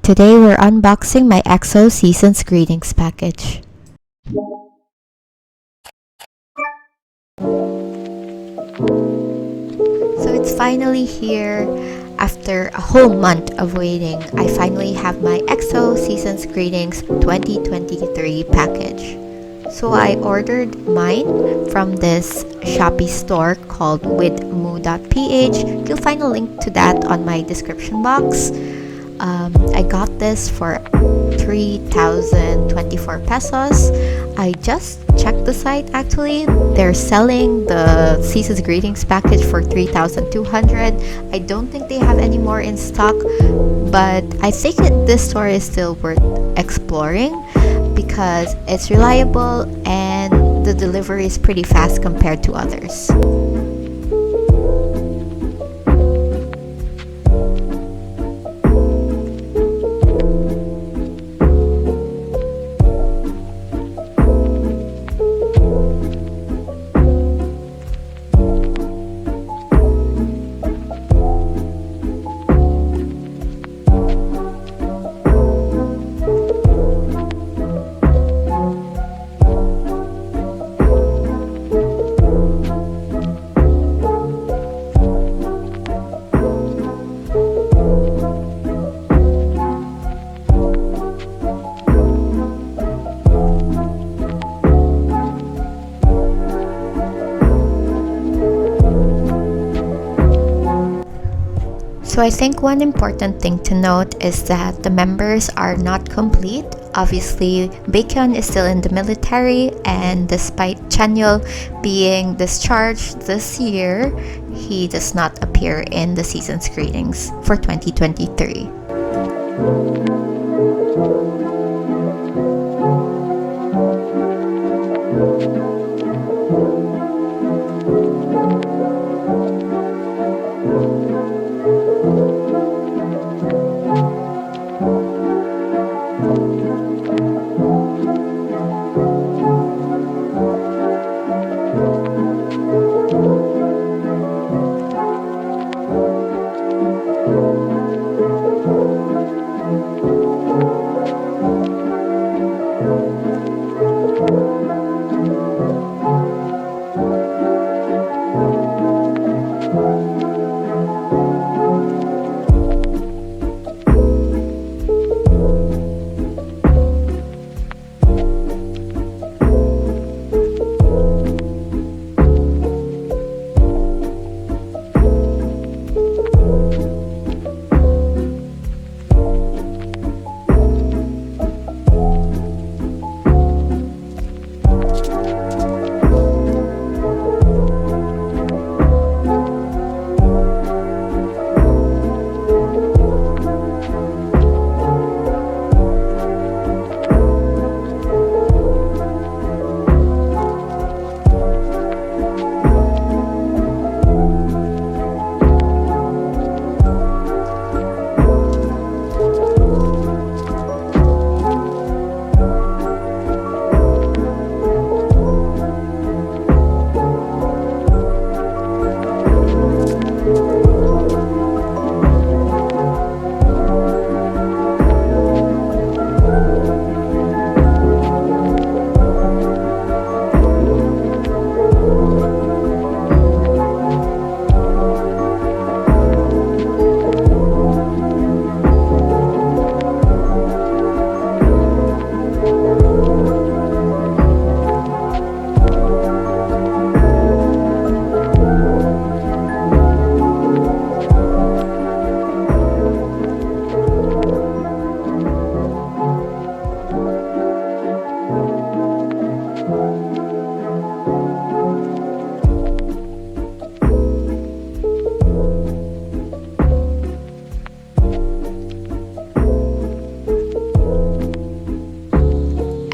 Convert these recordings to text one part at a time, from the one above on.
Today we're unboxing my EXO Season's Greetings package. So it's finally here. After a whole month of waiting, I finally have my EXO Season's Greetings 2023 package. So I ordered mine from this Shopee store called withmoo.ph. You'll find a link to that on my description box. I got this for 3,024 pesos. I just checked the site actually. They're selling the Season's Greetings package for 3,200. I don't think they have any more in stock, but I think this store is still worth exploring because it's reliable and the delivery is pretty fast compared to others. So I think one important thing to note is that the members are not complete. Obviously, Baekhyun is still in the military, and despite Chanyeol being discharged this year, he does not appear in the Season's Greetings for 2023.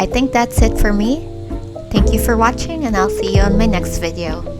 I think that's it for me. Thank you for watching, and I'll see you on my next video.